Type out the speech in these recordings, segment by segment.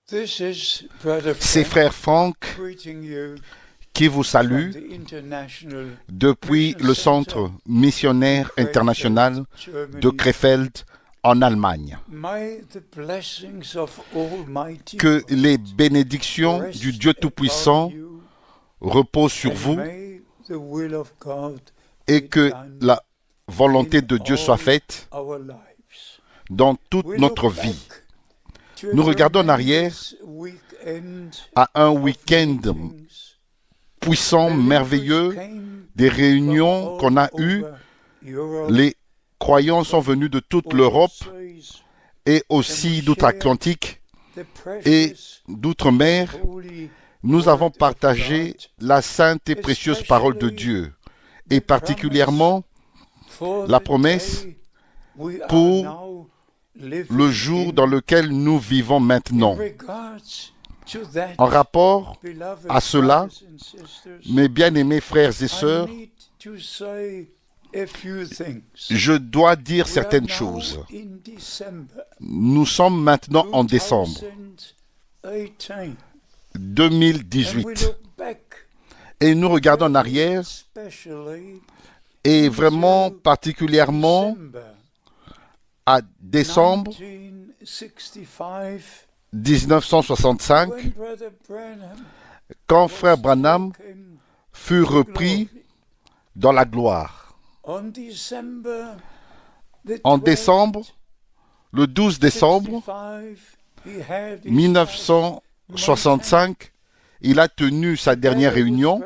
This is Brother C'est Frank frère Franck greeting you qui vous from salue the International depuis Mission le Center Centre missionnaire international Krefeld, de Germany. Krefeld en Allemagne. May the blessings of Almighty Que God les bénédictions rest du Dieu upon Tout-Puissant you, reposent sur and vous may the will of God et be que done la volonté in de Dieu soit all faite our lives. dans toute We notre look vie. back to a Nous regardons en arrière tremendous weekend à un of week-end meetings. puissant, merveilleux, des réunions qu'on a eues. Les croyants sont venus de toute l'Europe et aussi d'outre-Atlantique et d'outre-mer. Nous avons partagé la sainte et précieuse parole de Dieu, et particulièrement la promesse pour le jour dans lequel nous vivons maintenant. En rapport à cela, mes bien-aimés frères et sœurs, je dois dire certaines choses. Nous sommes maintenant en décembre 2018 et nous regardons en arrière et vraiment particulièrement à décembre 1965 quand frère Branham fut repris dans la gloire. En décembre, le 12 décembre 1965, il a tenu sa dernière réunion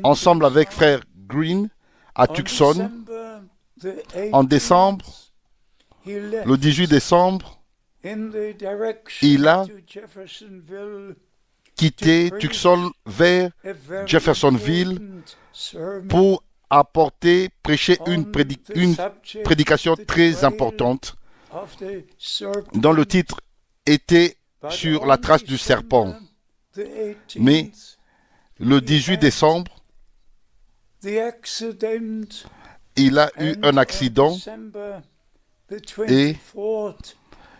ensemble avec frère Green à Tucson. En décembre, le 18 décembre, il a quitté Tucson vers Jeffersonville pour prêcher une prédication très importante dont le titre était sur la trace du serpent. Mais le 18 décembre, il a eu un accident et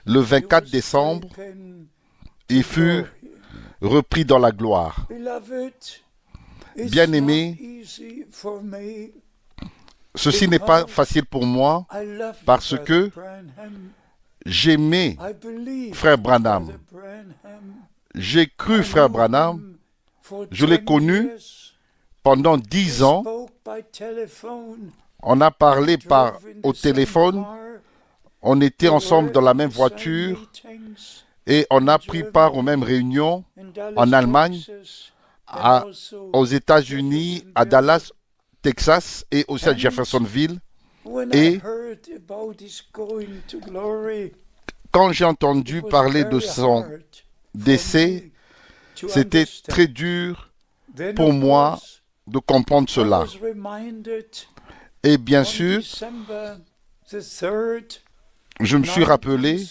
le 24 décembre, il fut repris dans la gloire. Bien-aimé, ceci n'est pas facile pour moi parce que j'aimais frère Branham. J'ai cru frère Branham. Je l'ai connu pendant 10 ans. On a parlé au téléphone. On était ensemble dans la même voiture et on a pris part aux mêmes réunions en Allemagne, aux États-Unis, à Dallas, Texas et aussi à Jeffersonville. Et quand j'ai entendu parler de son décès, c'était très dur pour moi de comprendre cela. Et bien sûr, je me suis rappelé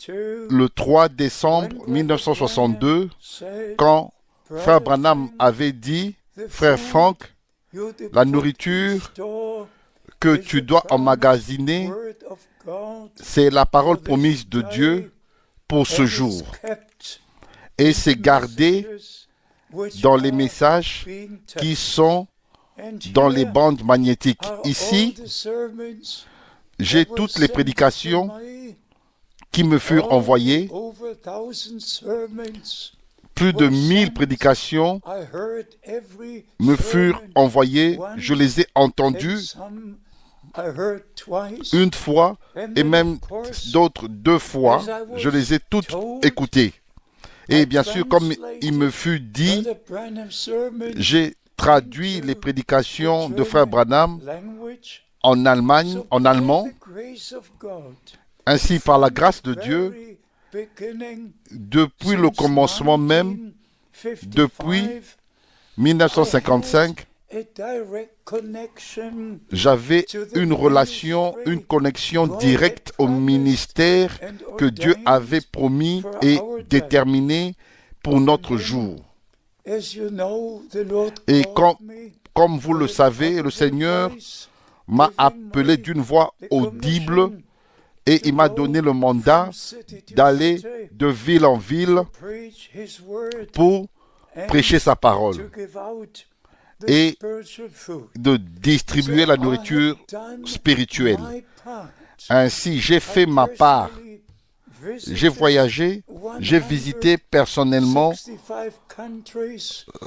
le 3 décembre 1962 quand frère Branham avait dit, frère Frank, la nourriture que tu dois emmagasiner, c'est la parole promise de Dieu pour ce jour. Et c'est gardé dans les messages qui sont dans les bandes magnétiques. Ici, j'ai toutes les prédications qui me furent envoyées. Plus de 1000 prédications me furent envoyées. Je les ai entendues une fois et même d'autres 2 fois. Je les ai toutes écoutées. Et bien sûr, comme il me fut dit, j'ai traduit les prédications de frère Branham en allemand. Ainsi, par la grâce de Dieu, depuis le commencement même, depuis 1955, j'avais une relation, une connexion directe au ministère que Dieu avait promis et déterminé pour notre jour. Et comme vous le savez, le Seigneur m'a appelé d'une voix audible et il m'a donné le mandat d'aller de ville en ville pour prêcher sa parole et de distribuer la nourriture spirituelle. Ainsi, j'ai fait ma part. J'ai voyagé, j'ai visité personnellement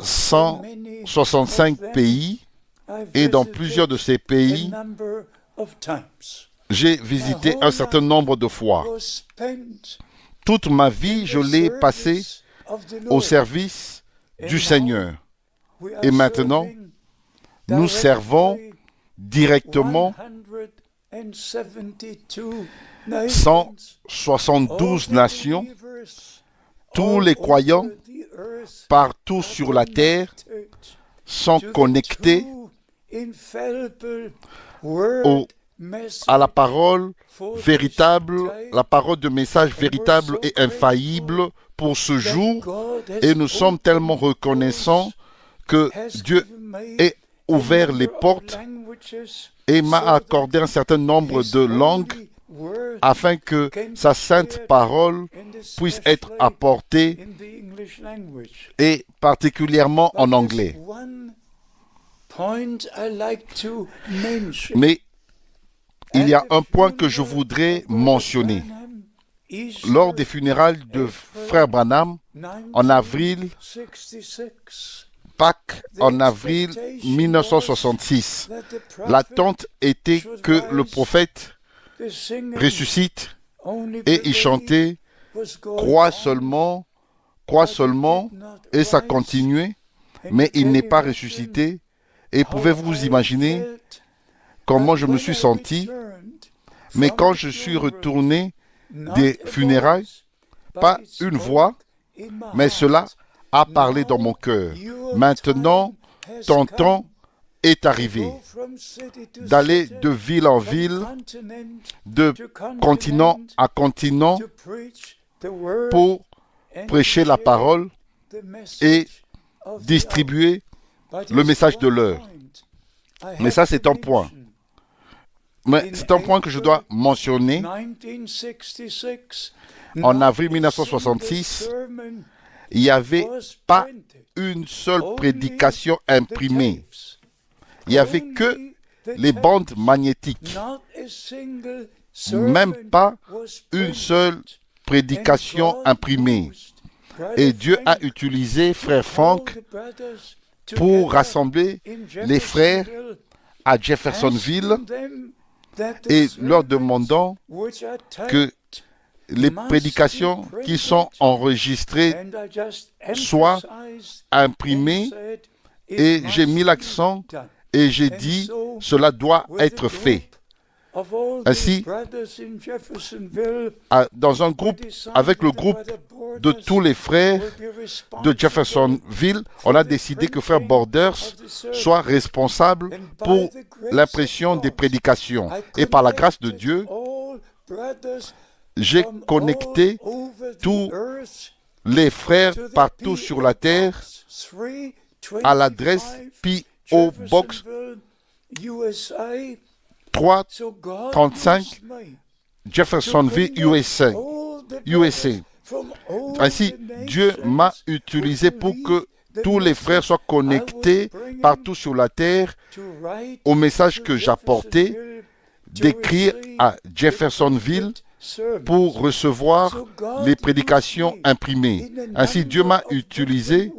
165 pays et dans plusieurs de ces pays, j'ai visité un certain nombre de fois. Toute ma vie, je l'ai passée au service du Seigneur. Et maintenant, nous servons directement 172 nations. Tous les croyants partout sur la terre sont connectés à la parole véritable, la parole de message véritable et infaillible pour ce jour. Et nous sommes tellement reconnaissants que Dieu ait ouvert les portes et m'a accordé un certain nombre de langues afin que sa sainte parole puisse être apportée et particulièrement en anglais. Mais il y a un point que je voudrais mentionner. Lors des funérailles de Frère Branham, en avril, Pâques, en avril 1966, l'attente était que le prophète ressuscite et il chantait « Crois seulement », et ça continuait, mais il n'est pas ressuscité. Et pouvez-vous vous imaginer comment je me suis senti? Mais quand je suis retourné des funérailles, pas une voix, mais cela a parlé dans mon cœur. Maintenant, ton temps est arrivé d'aller de ville en ville, de continent à continent pour prêcher la parole et distribuer le message de l'heure. Mais ça, c'est un point. Mais c'est un point que je dois mentionner. En avril 1966, il n'y avait pas une seule prédication imprimée. Il n'y avait que les bandes magnétiques. Même pas une seule prédication imprimée. Et Dieu a utilisé Frère Frank pour rassembler les frères à Jeffersonville et leur demandant que les prédications qui sont enregistrées soient imprimées, et j'ai mis l'accent et j'ai dit cela doit être fait. Ainsi, dans un groupe, avec le groupe de tous les frères de Jeffersonville, on a décidé que Frère Borders soit responsable pour l'impression des prédications. Et par la grâce de Dieu, j'ai connecté tous les frères partout sur la terre à l'adresse P.O. Box 335 Jeffersonville, USA. Ainsi, Dieu m'a utilisé pour que tous les frères soient connectés partout sur la terre au message que j'apportais, d'écrire à Jeffersonville pour recevoir les prédications imprimées. Ainsi, Dieu m'a utilisé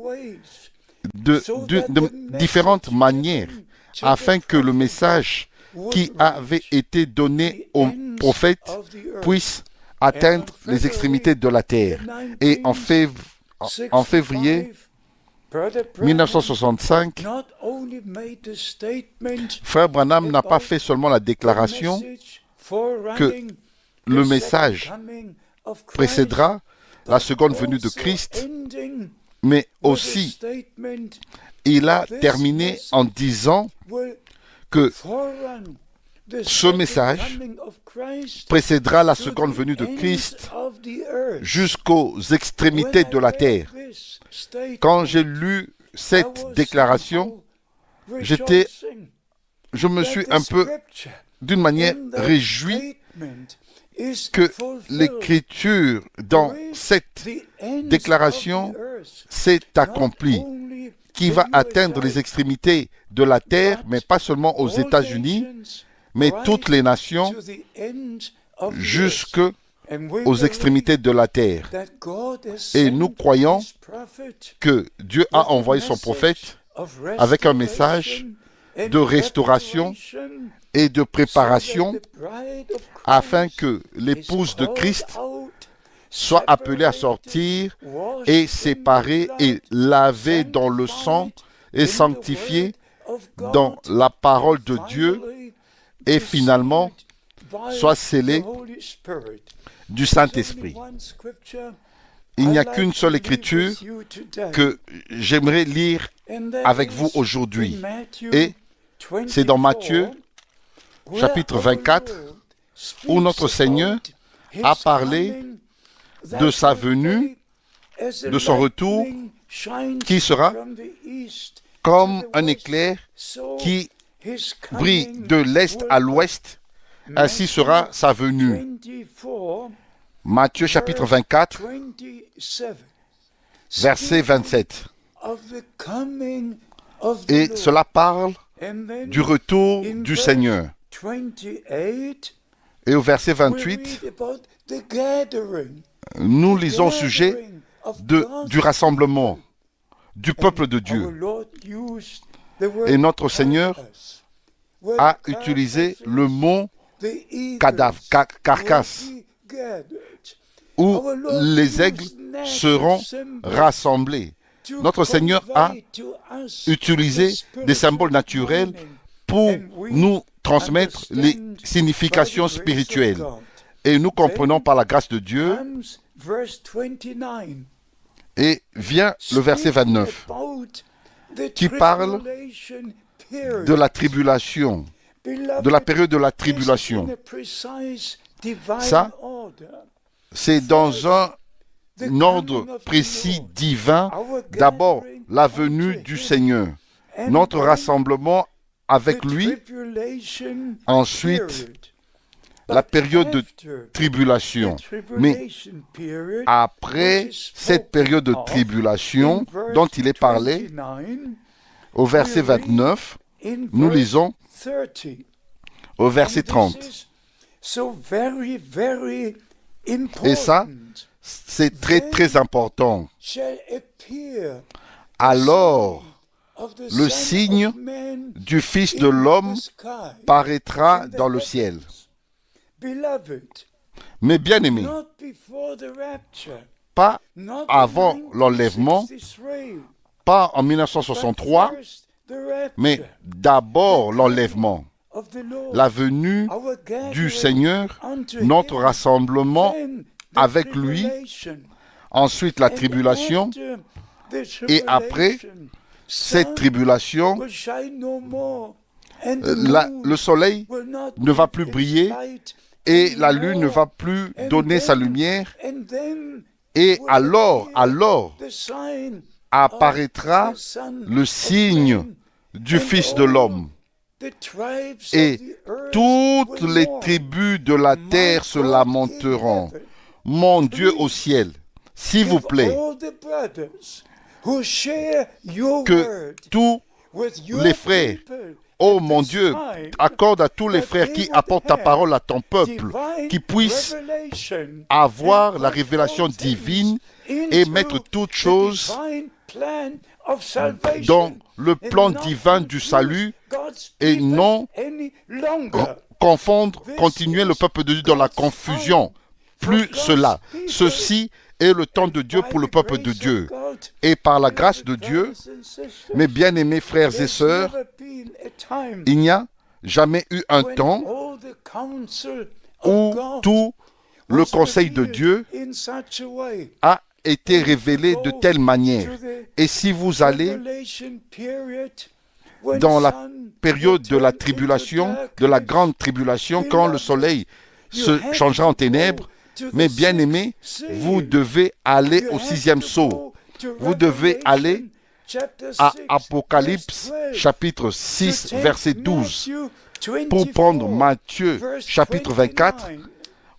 de différentes manières afin que le message qui avait été donné au prophète puisse atteindre les extrémités de la terre. Et en février 1965, Frère Branham n'a pas fait seulement la déclaration que le message précédera la seconde venue de Christ, mais aussi il a terminé en disant que ce message précédera la seconde venue de Christ jusqu'aux extrémités de la terre. Quand j'ai lu cette déclaration, je me suis un peu, d'une manière, réjoui que l'écriture dans cette déclaration s'est accomplie, qui va atteindre les extrémités de la terre, mais pas seulement aux États-Unis, mais toutes les nations jusqu'aux extrémités de la terre. Et nous croyons que Dieu a envoyé son prophète avec un message de restauration et de préparation afin que l'épouse de Christ soit appelée à sortir et séparée et lavée dans le sang et sanctifiée dans la parole de Dieu et finalement soit scellée du Saint-Esprit. Il n'y a qu'une seule écriture que j'aimerais lire avec vous aujourd'hui. Et c'est dans Matthieu, chapitre 24, où notre Seigneur a parlé de sa venue, de son retour, qui sera comme un éclair qui brille de l'est à l'ouest. Ainsi sera sa venue. Matthieu chapitre 24, verset 27. Et cela parle du retour du Seigneur. Et au verset 28, nous lisons au sujet du rassemblement du peuple de Dieu. Et notre Seigneur a utilisé le mot carcasse, où les aigles seront rassemblés. Notre Seigneur a utilisé des symboles naturels pour nous transmettre les significations spirituelles. Et nous comprenons par la grâce de Dieu. Et vient le verset 29 qui parle de la tribulation, de la période de la tribulation. Ça, c'est dans un ordre précis divin. D'abord, la venue du Seigneur, notre rassemblement avec lui. Ensuite, la période de tribulation. Mais après cette période de tribulation dont il est parlé, au verset 29, nous lisons au verset 30. Et ça, c'est très très important. Alors, le signe du Fils de l'homme paraîtra dans le ciel. Mais bien aimé, pas avant l'enlèvement, pas en 1963, mais d'abord l'enlèvement, la venue du Seigneur, notre rassemblement avec lui, ensuite la tribulation, et après cette tribulation, le soleil ne va plus briller et la lune ne va plus donner sa lumière. Et alors apparaîtra le signe du Fils de l'homme. Et toutes les tribus de la terre se lamenteront. Mon Dieu au ciel, s'il vous plaît, que tous les frères, oh mon Dieu, accorde à tous les frères qui apportent ta parole à ton peuple, qui puissent avoir la révélation divine et mettre toutes choses dans le plan divin du salut et non continuer le peuple de Dieu dans la confusion. Plus cela. Ceci est le temps de Dieu pour le peuple de Dieu. Et par la grâce de Dieu, mes bien-aimés frères et sœurs, il n'y a jamais eu un temps où tout le conseil de Dieu a été révélé de telle manière. Et si vous allez dans la période de la tribulation, de la grande tribulation, quand le soleil se changera en ténèbres, mes bien-aimés, vous devez aller au 6e sceau. Vous devez aller à Apocalypse, chapitre 6, verset 12, pour prendre Matthieu, chapitre 24,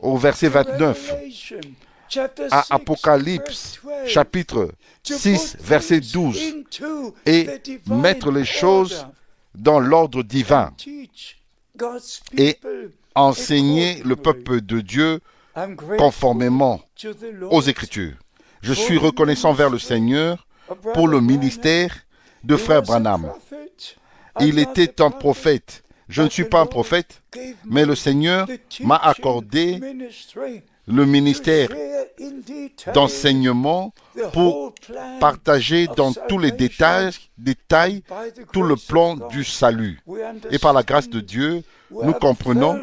au verset 29, à Apocalypse, chapitre 6, verset 12, et mettre les choses dans l'ordre divin et enseigner le peuple de Dieu conformément aux Écritures. Je suis reconnaissant vers le Seigneur pour le ministère de Frère Branham. Il était un prophète. Je ne suis pas un prophète, mais le Seigneur m'a accordé le ministère d'enseignement pour partager dans tous les détails tout le plan du salut. Et par la grâce de Dieu, nous comprenons,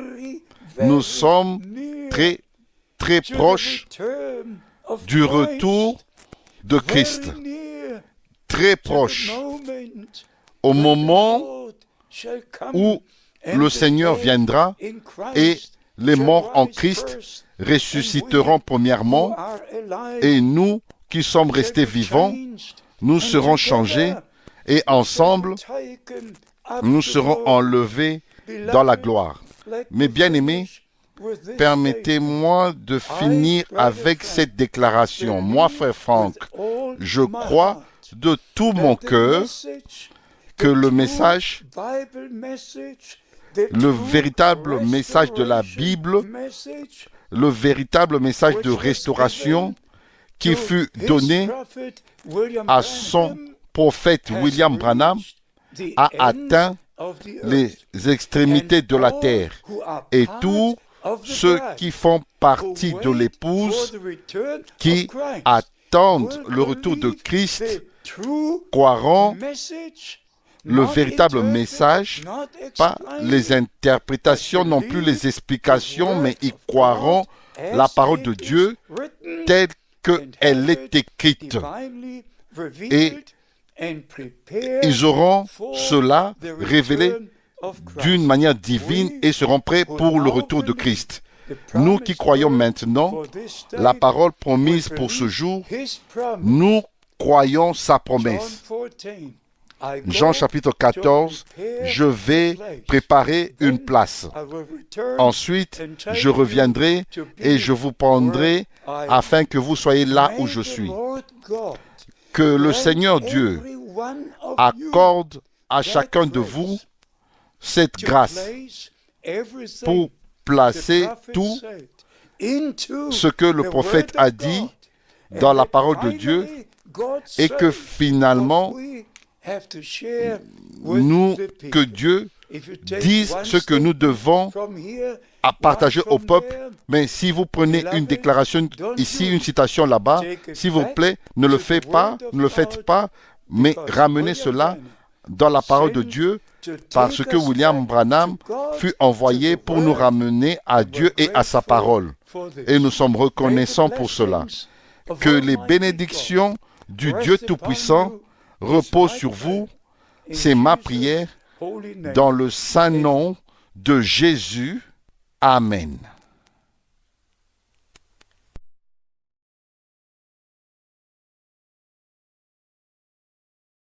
nous sommes très, très proches du retour de Christ. Très proches au moment où le Seigneur viendra et les morts en Christ ressusciteront premièrement et nous qui sommes restés vivants, nous serons changés et ensemble, nous serons enlevés dans la gloire. Mes bien-aimés, permettez-moi de finir avec cette déclaration. Moi, frère Franck, je crois de tout mon cœur que le message, le véritable message de la Bible, le véritable message de restauration qui fut donné à son prophète William Branham a atteint les extrémités de la terre. Et tous ceux qui font partie de l'épouse, qui attendent le retour de Christ, croiront le véritable message, pas les interprétations, non plus les explications, mais ils croiront la parole de Dieu telle qu'elle est écrite. Et ils auront cela révélé d'une manière divine et seront prêts pour le retour de Christ. Nous qui croyons maintenant la parole promise pour ce jour, nous croyons sa promesse. Jean chapitre 14, je vais préparer une place. Ensuite, je reviendrai et je vous prendrai afin que vous soyez là où je suis. Que le Seigneur Dieu accorde à chacun de vous cette grâce pour placer tout ce que le prophète a dit dans la parole de Dieu et que finalement, que Dieu dise ce que nous devons à partager au peuple. Mais si vous prenez une déclaration ici, une citation là-bas, s'il vous plaît, ne le faites pas, mais ramenez cela dans la parole de Dieu, parce que William Branham fut envoyé pour nous ramener à Dieu et à sa parole. Et nous sommes reconnaissants pour cela. Que les bénédictions du Dieu Tout-Puissant reposent sur vous. C'est ma prière dans le saint nom de Jésus. Amen.